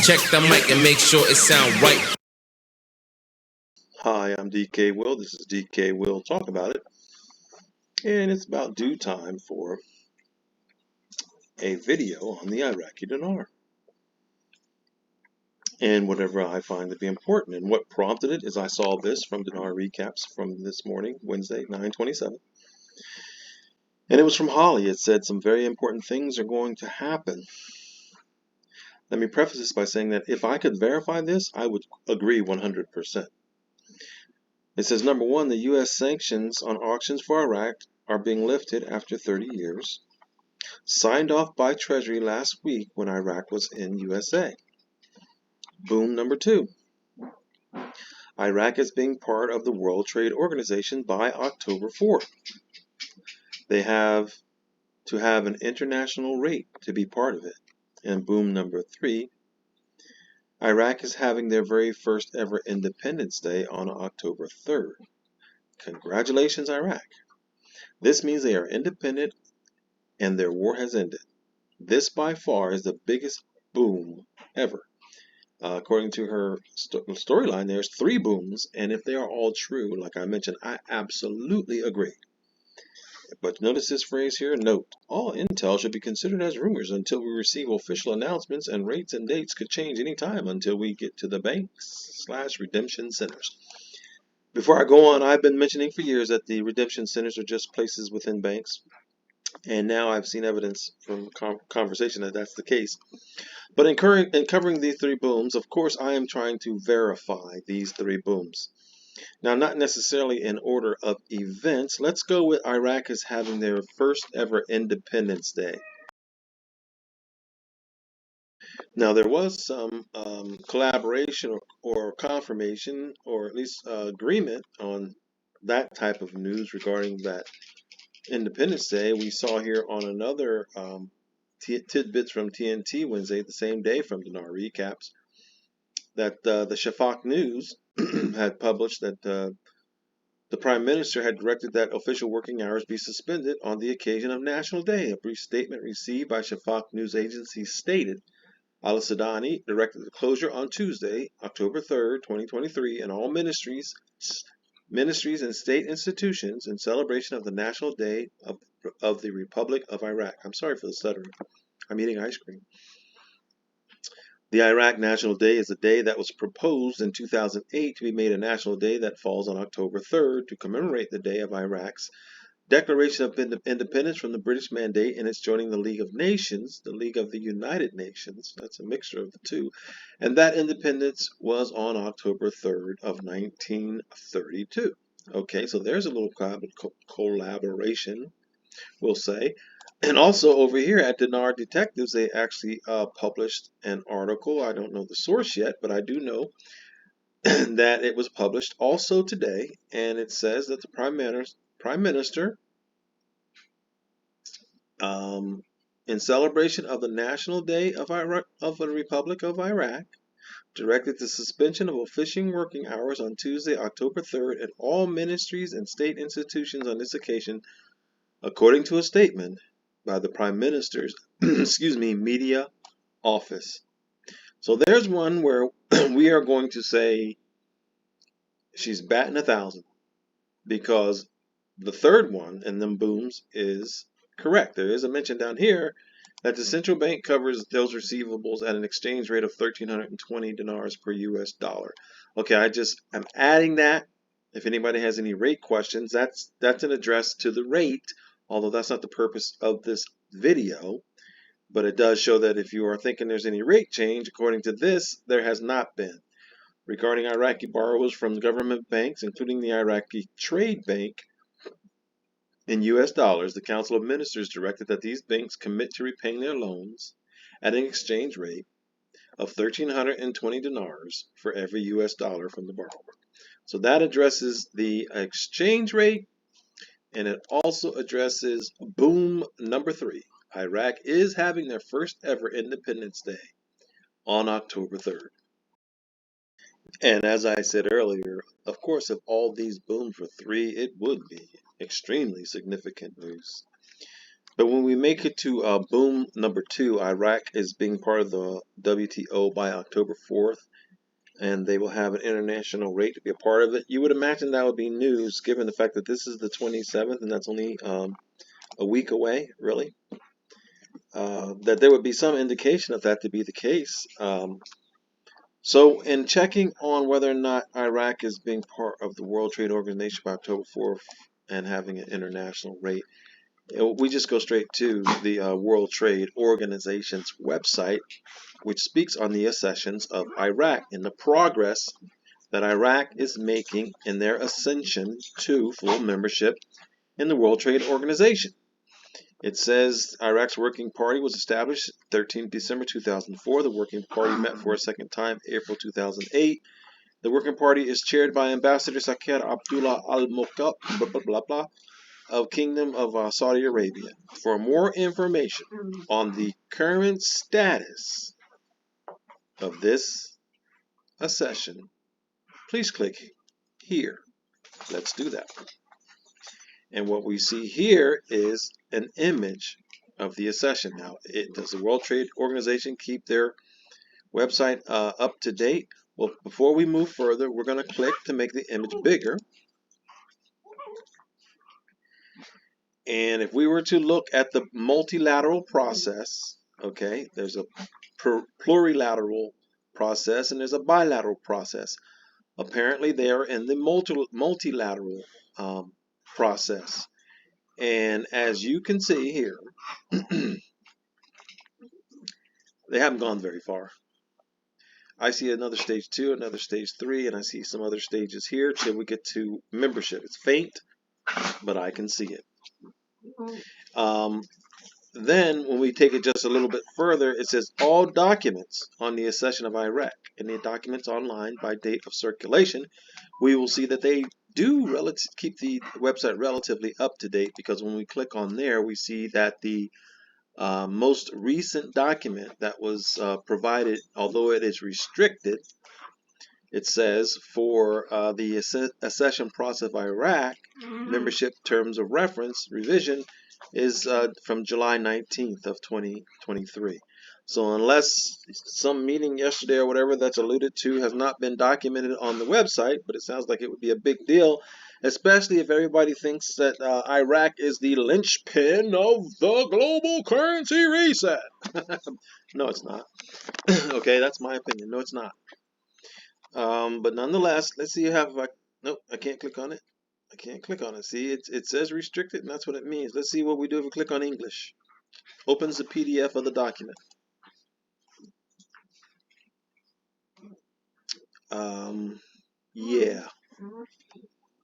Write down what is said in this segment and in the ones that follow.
Check the mic and make sure it sound right. Hi, I'm DK Will. This is DK Will Talk About It. And it's about due time for a video on the Iraqi dinar. And whatever I find to be important. And what prompted it is I saw this from Dinar Recaps from this morning, Wednesday, 9/27. And it was from Holly. It said some very important things are going to happen. Let me preface this by saying that if I could verify this, I would agree 100%. It says, number one, the U.S. sanctions on auctions for Iraq are being lifted after 30 years. Signed off by Treasury last week when Iraq was in USA. Boom number two. Iraq is being part of the World Trade Organization by October 4th. They have to have an international rate to be part of it. And boom number three. Iraq is having their very first ever Independence Day on October 3rd. Congratulations, Iraq. This means they are independent and their war has ended. This by far is the biggest boom ever. According to her storyline, there's 3 booms, and if they are all true, like I mentioned, I absolutely agree. But notice this phrase here, note, all intel should be considered as rumors until we receive official announcements, and rates and dates could change any time until we get to the banks/redemption centers. Before I go on, I've been mentioning for years that the redemption centers are just places within banks, and now I've seen evidence from conversation that that's the case. But in covering these 3 booms, of course, I am trying to verify these 3 booms. Now, not necessarily in order of events. Let's go with Iraq as having their first ever Independence Day. Now, there was some collaboration or confirmation, or at least agreement on that type of news regarding that Independence Day. We saw here on another Tidbits from TNT Wednesday, the same day from Dinar Recaps, that the Shafaq News had published that the Prime Minister had directed that official working hours be suspended on the occasion of National Day. A brief statement received by Shafaq News Agency stated, Al-Sudani directed the closure on Tuesday, October 3rd, 2023, in all ministries and state institutions in celebration of the National Day of the Republic of Iraq. I'm sorry for the stuttering. I'm eating ice cream. The Iraq National Day is a day that was proposed in 2008 to be made a national day that falls on October 3rd to commemorate the day of Iraq's declaration of independence from the British Mandate and its joining the League of Nations, the League of the United Nations. That's a mixture of the two. And that independence was on October 3rd of 1932. Okay, so there's a little collaboration, we'll say. And also over here at Dinar Detectives, they actually published an article. I don't know the source yet, but I do know that it was published also today. And it says that the Prime Minister, in celebration of the National Day of the Republic of Iraq, directed the suspension of official working hours on Tuesday, October 3rd at all ministries and state institutions on this occasion, according to a statement by the Prime Minister's media office. So there's one where we are going to say she's batting 1,000, because the third one in them booms is correct. There is a mention down here that the central bank covers those receivables at an exchange rate of 1,320 dinars per US dollar. Okay, I'm adding that. If anybody has any rate questions, that's an address to the rate, although that's not the purpose of this video. But it does show that if you are thinking there's any rate change, according to this, there has not been. Regarding Iraqi borrowers from government banks, including the Iraqi Trade Bank, in US dollars, the Council of Ministers directed that these banks commit to repaying their loans at an exchange rate of 1,320 dinars for every US dollar from the borrower. So that addresses the exchange rate, and it also addresses boom number 3. Iraq is having their first ever Independence Day on October 3rd. And as I said earlier, of course, if all these booms were 3, it would be extremely significant news. But when we make it to boom number 2, Iraq is being part of the WTO by October 4th, and they will have an international rate to be a part of it. You would imagine that would be news, given the fact that this is the 27th, and that's only a week away, really. That there would be some indication of that to be the case. So in checking on whether or not Iraq is being part of the World Trade Organization by October 4th and having an international rate, we just go straight to the World Trade Organization's website, which speaks on the accessions of Iraq and the progress that Iraq is making in their ascension to full membership in the World Trade Organization. It says Iraq's Working Party was established 13 December 2004. The Working Party met for a second time April 2008. The Working Party is chaired by Ambassador Sakir Abdullah Al-Mokab, blah, blah, blah, blah, of Kingdom of Saudi Arabia. For more information on the current status of this accession, please click here. Let's do that. And what we see here is an image of the accession. Now, does the World Trade Organization keep their website up to date? Well, before we move further, we're going to click to make the image bigger. And if we were to look at the multilateral process, okay, there's a plurilateral process and there's a bilateral process. Apparently, they are in the multilateral process. And as you can see here, they haven't gone very far. I see another stage 2, another stage 3, and I see some other stages here till we get to membership. It's faint, but I can see it. Then when we take it just a little bit further, it says all documents on the accession of Iraq and the documents online by date of circulation. We will see that they do keep the website relatively up to date, because when we click on there, we see that the most recent document that was provided, although it is restricted, it says for the accession process of Iraq, membership terms of reference revision is from July 19th of 2023. So unless some meeting yesterday or whatever that's alluded to has not been documented on the website, but it sounds like it would be a big deal, especially if everybody thinks that Iraq is the linchpin of the global currency reset. No, it's not. Okay, that's my opinion. No, it's not. But nonetheless, let's see if nope, I can't click on it. I can't click on it. See, it says restricted, and that's what it means. Let's see what we do if we click on English. Opens the PDF of the document. Yeah,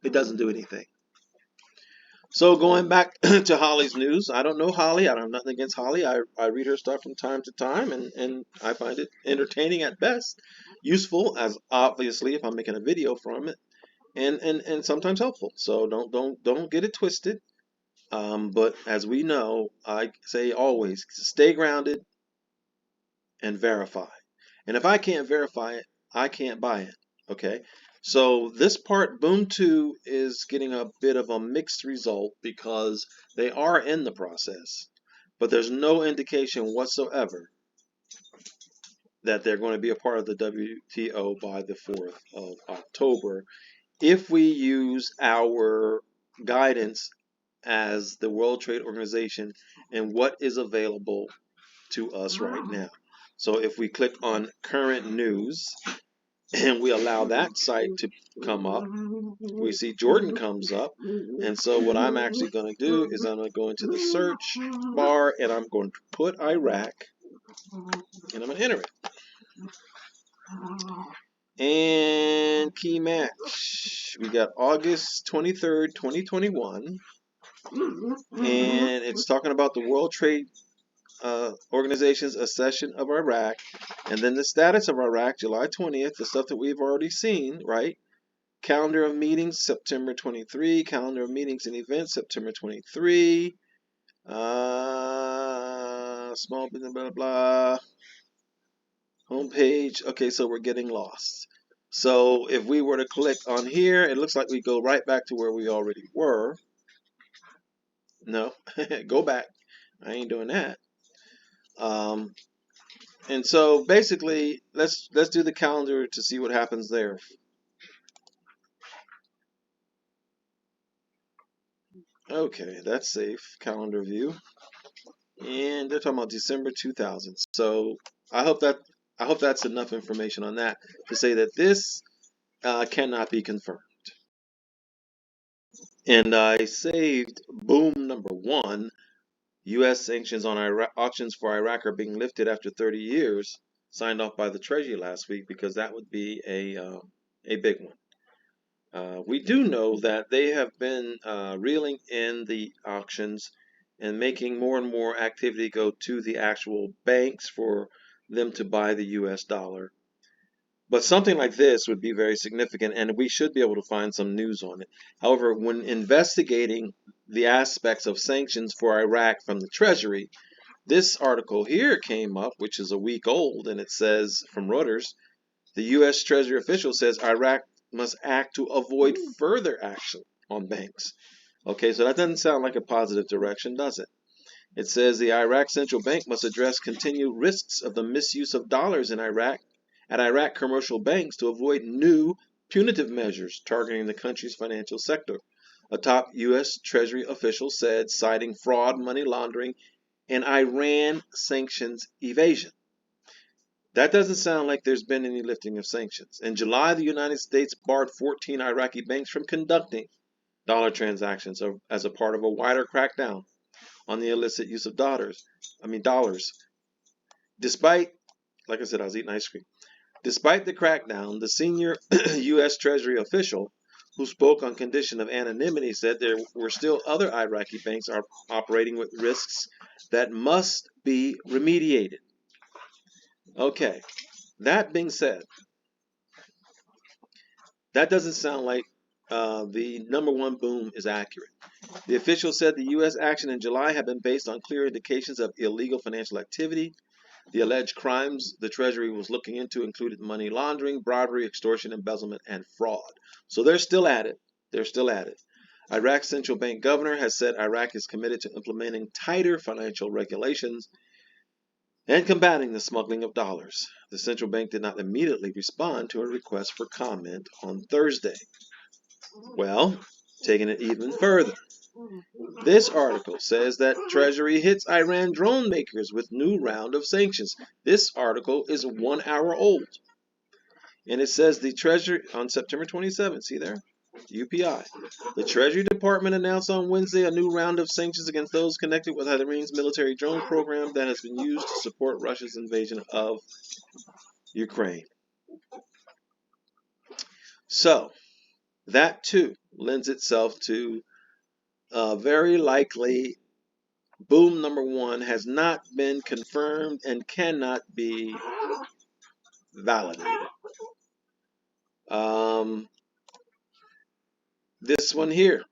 it doesn't do anything. So going back to Holly's news, I don't know Holly. I don't have nothing against Holly. I read her stuff from time to time, and I find it entertaining at best, useful as obviously if I'm making a video from it, and sometimes helpful. So don't get it twisted. But as we know, I say always stay grounded and verify. And if I can't verify it, I can't buy it. Okay. So this part, Boom 2, is getting a bit of a mixed result because they are in the process, but there's no indication whatsoever that they're going to be a part of the WTO by the 4th of October if we use our guidance as the World Trade Organization and what is available to us right now. So if we click on current news and we allow that site to come up, we see Jordan comes up. And so what I'm actually going to do is I'm going to go into the search bar and I'm going to put Iraq and I'm going to enter it. And key match. We got August 23rd, 2021. And it's talking about the World Trade Organization's accession of Iraq, and then the status of Iraq, July 20th, the stuff that we've already seen, right? Calendar of meetings, September 23. Calendar of meetings and events, September 23. Small business, blah, blah. Homepage. Okay, so we're getting lost. So if we were to click on here, it looks like we go right back to where we already were. No, go back. I ain't doing that. And so basically, let's do the calendar to see what happens there. Okay, that's safe. Calendar view. And they're talking about December 2000. So I hope that's enough information on that to say that this cannot be confirmed. And I saved boom number 1. U.S. sanctions on auctions for Iraq are being lifted after 30 years, signed off by the Treasury last week, because that would be a big one. We do know that they have been reeling in the auctions and making more and more activity go to the actual banks for them to buy the US dollar. But something like this would be very significant, and we should be able to find some news on it. However, when investigating the aspects of sanctions for Iraq from the Treasury, this article here came up, which is a week old, and it says from Reuters, the U.S. Treasury official says Iraq must act to avoid further action on banks. Okay, so that doesn't sound like a positive direction, does it? It says the Iraq Central Bank must address continued risks of the misuse of dollars in Iraq at Iraq commercial banks to avoid new punitive measures targeting the country's financial sector, a top U.S. Treasury official said, citing fraud, money laundering, and Iran sanctions evasion. That doesn't sound like there's been any lifting of sanctions. In July, the United States barred 14 Iraqi banks from conducting dollar transactions as a part of a wider crackdown on the illicit use of dollars. Despite, like I said, I was eating ice cream. Despite the crackdown, the senior U.S. Treasury official who spoke on condition of anonymity said there were still other Iraqi banks operating with risks that must be remediated. Okay, that being said, that doesn't sound like the number 1 boom is accurate. The official said the U.S. action in July had been based on clear indications of illegal financial activity. The alleged crimes the Treasury was looking into included money laundering, bribery, extortion, embezzlement, and fraud. So they're still at it. Iraq's central bank governor has said Iraq is committed to implementing tighter financial regulations and combating the smuggling of dollars. The central bank did not immediately respond to a request for comment on Thursday. Well, taking it even further, this article says that Treasury hits Iran drone makers with new round of sanctions. This article is 1 hour old. And it says the Treasury, on September 27th, see there? UPI. The Treasury Department announced on Wednesday a new round of sanctions against those connected with Iran's military drone program that has been used to support Russia's invasion of Ukraine. So, that too lends itself to very likely boom number 1 has not been confirmed and cannot be validated. This one here,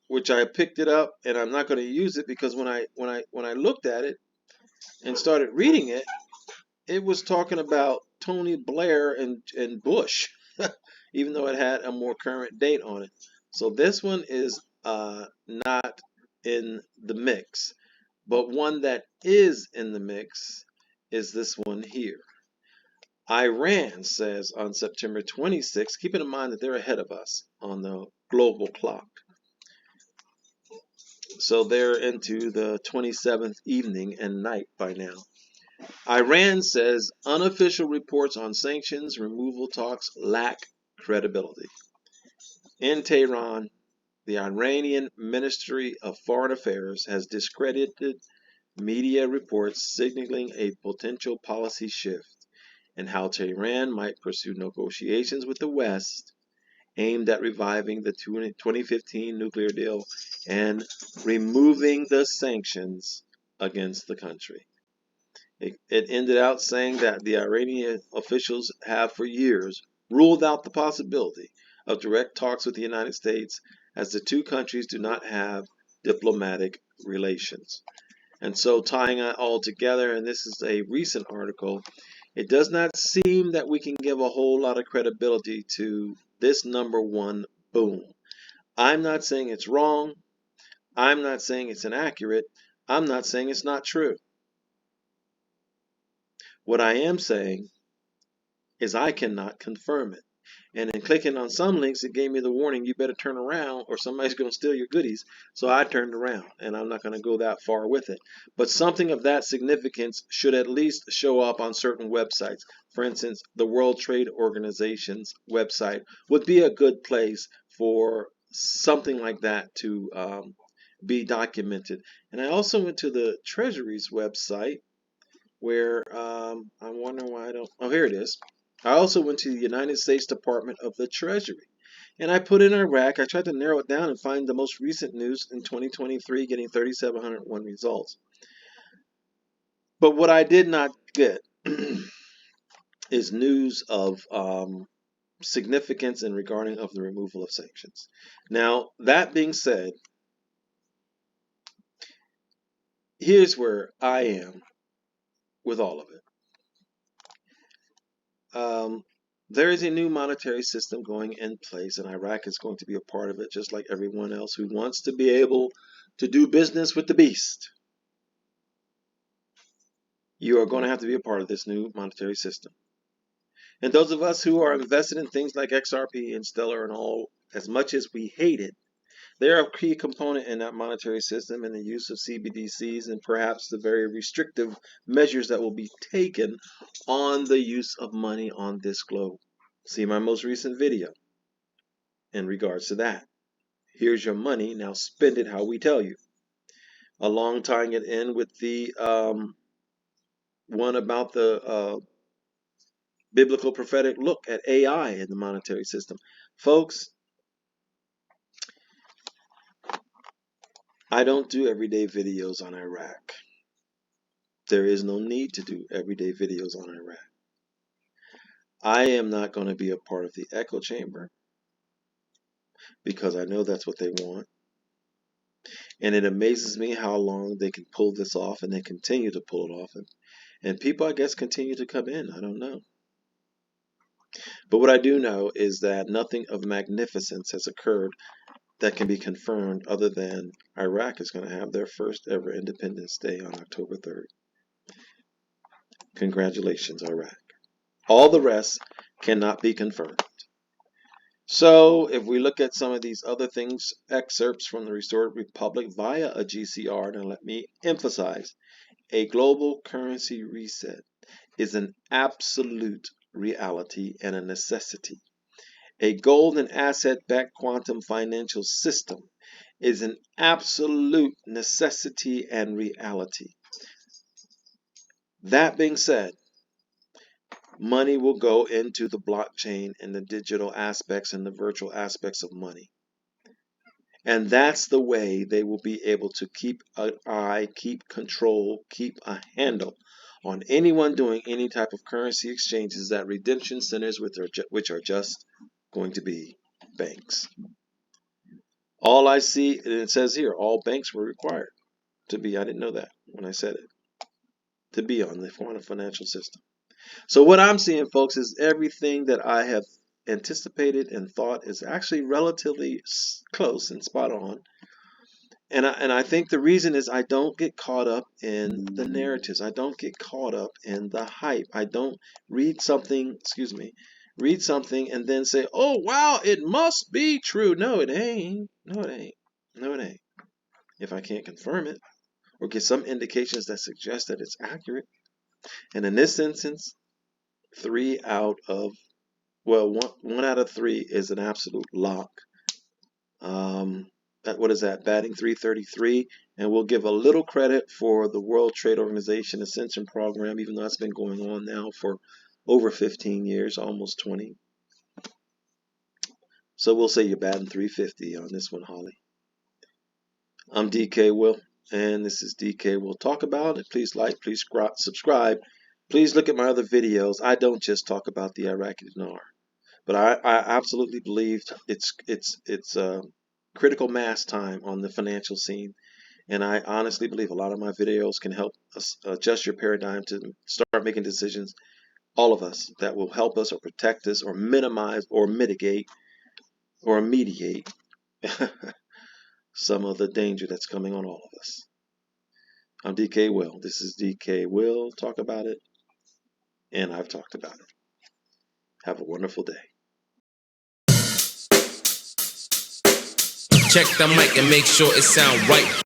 which I picked it up, and I'm not going to use it because when I looked at it and started reading it, it was talking about Tony Blair and Bush, even though it had a more current date on it. So this one is not in the mix, but one that is in the mix is this one here. Iran says on September 26th, keeping in mind that they're ahead of us on the global clock. So they're into the 27th evening and night by now. Iran says unofficial reports on sanctions removal talks lack credibility. In Tehran, the Iranian Ministry of Foreign Affairs has discredited media reports signaling a potential policy shift in how Tehran might pursue negotiations with the West aimed at reviving the 2015 nuclear deal and removing the sanctions against the country. It ended out saying that the Iranian officials have for years ruled out the possibility of direct talks with the United States, as the two countries do not have diplomatic relations. And so, tying it all together, and this is a recent article, it does not seem that we can give a whole lot of credibility to this number 1 boom. I'm not saying it's wrong. I'm not saying it's inaccurate. I'm not saying it's not true. What I am saying is I cannot confirm it. And in clicking on some links, it gave me the warning, you better turn around or somebody's going to steal your goodies. So I turned around, and I'm not going to go that far with it. But something of that significance should at least show up on certain websites. For instance, the World Trade Organization's website would be a good place for something like that to be documented. And I also went to the Treasury's website where I'm wondering why I don't. Oh, here it is. I also went to the United States Department of the Treasury, and I put in Iraq. I tried to narrow it down and find the most recent news in 2023, getting 3,701 results. But what I did not get is news of significance in regarding of the removal of sanctions. Now, that being said, here's where I am with all of it. There is a new monetary system going in place, and Iraq is going to be a part of it, just like everyone else who wants to be able to do business with the beast. You are going to have to be a part of this new monetary system. And those of us who are invested in things like XRP and Stellar and all, as much as we hate it, they are a key component in that monetary system and the use of CBDCs and perhaps the very restrictive measures that will be taken on the use of money on this globe. See my most recent video in regards to that. Here's your money, now spend it how we tell you. Along tying it in with the one about the biblical prophetic look at AI in the monetary system. Folks, I don't do everyday videos on Iraq. There is no need to do everyday videos on Iraq. I am not going to be a part of the echo chamber because I know that's what they want. And it amazes me how long they can pull this off, and they continue to pull it off. And people, I guess, continue to come in. I don't know. But what I do know is that nothing of magnificence has occurred that can be confirmed other than Iraq is going to have their first ever Independence Day on October 3rd. Congratulations, Iraq. All the rest cannot be confirmed. So if we look at some of these other things, excerpts from the Restored Republic via a GCR, now let me emphasize, a global currency reset is an absolute reality and a necessity. A gold and asset-backed quantum financial system is an absolute necessity and reality. That being said, money will go into the blockchain and the digital aspects and the virtual aspects of money. And that's the way they will be able to keep an eye, keep control, keep a handle on anyone doing any type of currency exchanges at redemption centers, which are just going to be banks. All I see, and it says here, all banks were required to be, I didn't know that when I said it, to be on the quantum financial system. So what I'm seeing, folks, is everything that I have anticipated and thought is actually relatively close and spot on. And I think the reason is I don't get caught up in the narratives. I don't get caught up in the hype. I don't read something, and then say, oh, wow, it must be true. No, it ain't. No, it ain't. No, it ain't. If I can't confirm it or get some indications that suggest that it's accurate. And in this instance, one out of 3 is an absolute lock. What is that? Batting 333. And we'll give a little credit for the World Trade Organization Ascension Program, even though it's been going on now for over 15 years, almost 20. So we'll say you're batting 350 on this one, Holly. I'm DK Will, and this is DK Will Talk About It. Please like, please subscribe. Please look at my other videos. I don't just talk about the Iraqi dinar, but I absolutely believe it's critical mass time on the financial scene. And I honestly believe a lot of my videos can help us adjust your paradigm to start making decisions, all of us, that will help us or protect us or minimize or mitigate or mediate some of the danger that's coming on all of us. I'm DK Will. This is DK Will Talk About It, and I've talked about it. Have a wonderful day. Check the mic and make sure it sound right.